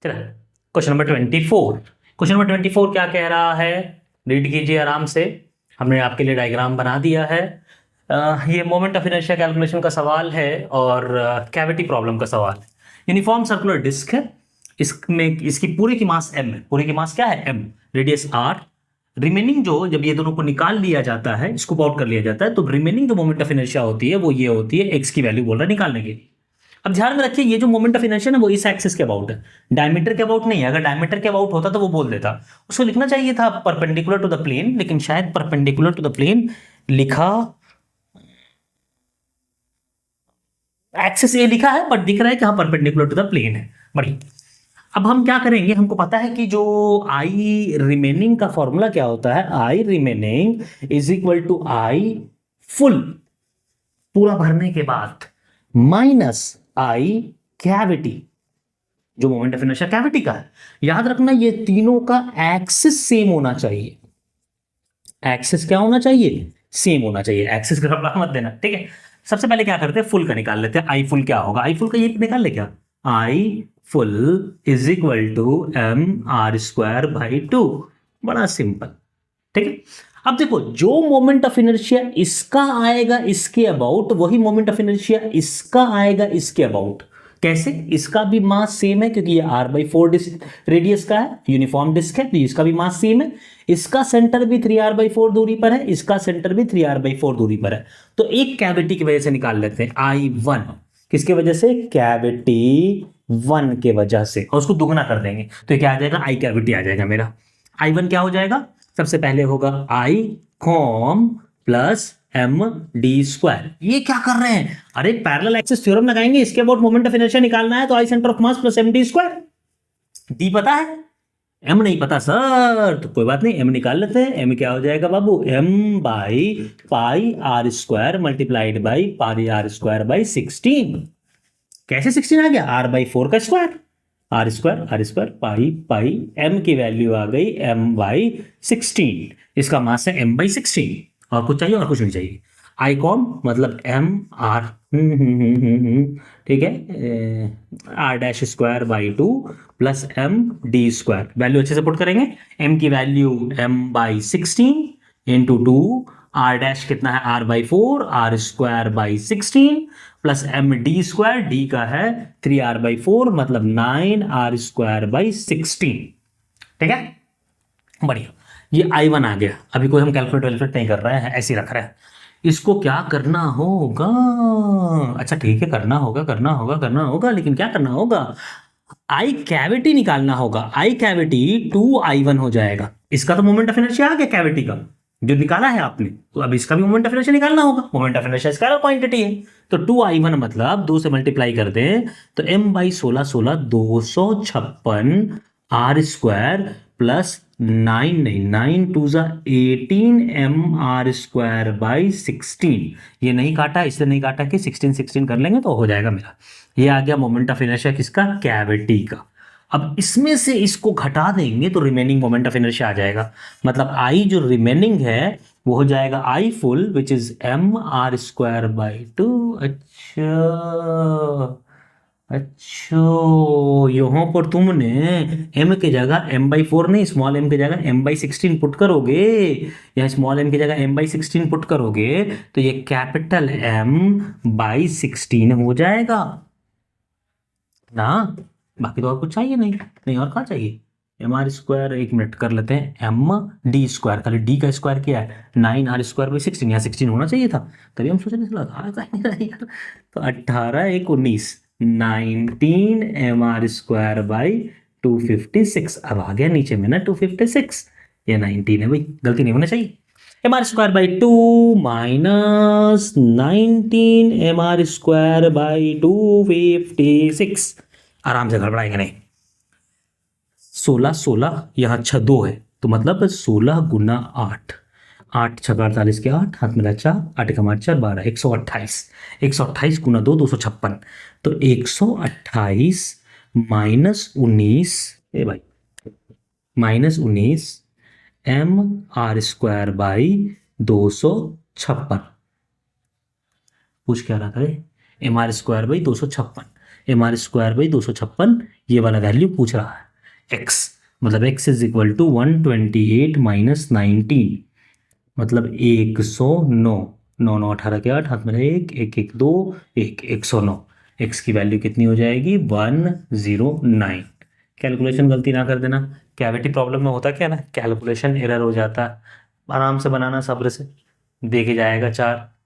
चलो question number 24। Question number 24 क्या कह रहा है, रीड कीजिए आराम से। हमने आपके लिए डायग्राम बना दिया है। ये मोमेंट ऑफ इनर्शिया कैलकुलेशन का सवाल है और कैविटी प्रॉब्लम का सवाल है। यूनिफॉर्म सर्कुलर डिस्क है, इसमें इसकी पूरे की मास m है। पूरे की मास क्या है? m, radius r। रिमेनिंग जो, जब ये दोनों को निकाल लिया जाता है, स्कूप आउट कर लिया जाता है, तो रिमेनिंग जो मोमेंट ऑफ इनर्शिया होती है वो ये होती है, x की वैल्यू बोल रहा है निकालने के लिए। अब ध्यान में रखिए, ये जो मोमेंट ऑफ इनर्शिया है वो इस एक्सिस के अबाउट है, डायमीटर के अबाउट नहीं है। अगर डायमीटर के अबाउट होता तो वो बोल देता, उसको लिखना चाहिए था परपेंडिकुलर टू द प्लेन, लेकिन शायद परपेंडिकुलर टू द प्लेन लिखा, एक्सिस ए लिखा है बट दिख रहा है कि हाँ परपेंडिकुलर टू द प्लेन है। बढ़िया। अब हम क्या करेंगे, हमको पता है कि जो आई रिमेनिंग का फॉर्मूला क्या होता है, I remaining is equal to I full पूरा भरने के बाद माइनस आई कैविटी, जो मोमेंट ऑफ इनर्शिया कैविटी का है। याद रखना ये तीनों का एक्सिस सेम होना चाहिए। एक्सिस क्या होना चाहिए? सेम होना चाहिए। एक्सिस का रबड़ा मत देना, ठीक है। सबसे पहले क्या करते हैं, फुल का निकाल लेते हैं। आई फुल क्या होगा? आई फुल का ये निकाल ले क्या, I full is equal to m r square by 2। बड़ा सिंपल, ठीक है। अब देखो, जो मोमेंट ऑफ इनर्शिया इसका आएगा इसके अबाउट, वही मोमेंट ऑफ इनर्शिया इसका आएगा इसके अबाउट। कैसे? इसका भी मास सेम है क्योंकि ये r/4 रेडियस का है, यूनिफॉर्म डिस्क है, तो इसका भी मास सेम है। इसका सेंटर भी 3r/4 दूरी पर है, इसका सेंटर भी 3r/4 दूरी पर है। तो एक कैविटी की वजह से निकाल लेते हैं, I1। किसके वजह से? कैविटी 1 के वजह से, और उसको दुगना कर देंगे तो क्या आ जाएगा, आई कैविटी आ जाएगा मेरा। I1 क्या हो जाएगा? सबसे पहले होगा I कॉम प्लस md²। ये क्या कर रहे हैं? अरे पैरेलल एक्सिस थ्योरम लगाएंगे, इसके अबाउट मोमेंट ऑफ इनर्शिया निकालना है, तो I centre of mass plus md²। d पता है, m नहीं पता सर, तो कोई बात नहीं, m निकाल लेते हैं। m क्या हो जाएगा बाबू? m by pi r square multiplied by pi r² by 16। कैसे 16 आ गया? r/4 का स्क्वायर, r² पाई पाई, m की वैल्यू आ गई m/16। इसका मास है m/16। और कुछ चाहिए? और कुछ नहीं चाहिए। आईकॉम मतलब mr, ठीक है, r²/2 प्लस md²। वैल्यू अच्छे से पुट करेंगे। m की वैल्यू m/16 इंटू 2, r' कितना है? r/4, r²/16 plus md², d का है 3r/4 मतलब 9r²/16, ठीक है। बढ़िया, ये I1 आ गया। अभी कोई हम कैलकुलेट नहीं कर रहे हैं, ऐसे ही रख रहे हैं। इसको क्या करना होगा? अच्छा ठीक है, करना होगा, लेकिन क्या करना होगा? आई कैविटी निकालना होगा। आई कैविटी 2I1 हो जाएगा। इसका तो मोमेंट ऑफ इनर्शिया आ गया कैविटी का, जो निकाला है आपने, तो अब इसका भी मोमेंट ऑफ इनर्शिया निकालना होगा। Moment of inertia scalar quantity है, तो 2I1 मतलब 2 से मल्टीप्लाई कर दें तो m/16 256 r² प्लस 9 नहीं, 9 2 18 mr²/16। ये नहीं काटा, इससे नहीं काटा कि 16 कर लेंगे तो हो जाएगा मेरा। ये आ गया मोमेंट ऑफ इनर्शिया किसका? कैविटी का। अब इसमें से इसको घटा देंगे तो रिमेनिंग मोमेंट ऑफ इनर्शिया आ जाएगा। मतलब आई जो रिमेनिंग है वो हो जाएगा आई फुल विच इज mr²/2। अच्छा, यहाँ पर तुमने m की जगह m/4 नहीं, स्मॉल m की जगह m/16 पुट करोगे, या स्मॉल m की जगह m/16 पुट करोगे तो ये कैपिटल m/16 हो जाएगा ना। बाकी तो और कुछ चाहिए नहीं, नहीं और क्या चाहिए। mr², एक मिनट कर लेते हैं, md², खाली d का स्क्वायर क्या है? 9r²/16, यहाँ 16 होना चाहिए था, तभी हम सोच रहे थे लगा नहीं रहा यार। तो 18 1 19, 19 mr²/256। अब आ गया नीचे में ना 256, ये 19 है भाई, गलती नहीं होना चाहिए। mr²/2 minus 19 mr²/256। आराम से गड़बड़ाएंगे नहीं। 16 16 यहाँ 6 2 है, तो मतलब 16 गुना 8, 8 6 48 के 8, हाथ में 4, 8 का 4 12, 128। 128 गुना 2 256, तो 128 माइनस 19, ए भाई माइनस 19 mr²/256। पूछ क्या रहा था? mr²/256, mr²/256 ये वाला वैल्यू पूछ रहा है x, मतलब x is equal to 128 minus 19, मतलब 109, 9 9 18 के 8, हाथ में एक एक एक 2 एक 109। x की वैल्यू कितनी हो जाएगी 109। कैलकुलेशन गलती ना कर देना, कैविटी प्रॉब्लम में होता क्या ना, कैलकुलेशन एरर हो जाता है। आराम से बनाना, सब्र से, देके जाएगा 4।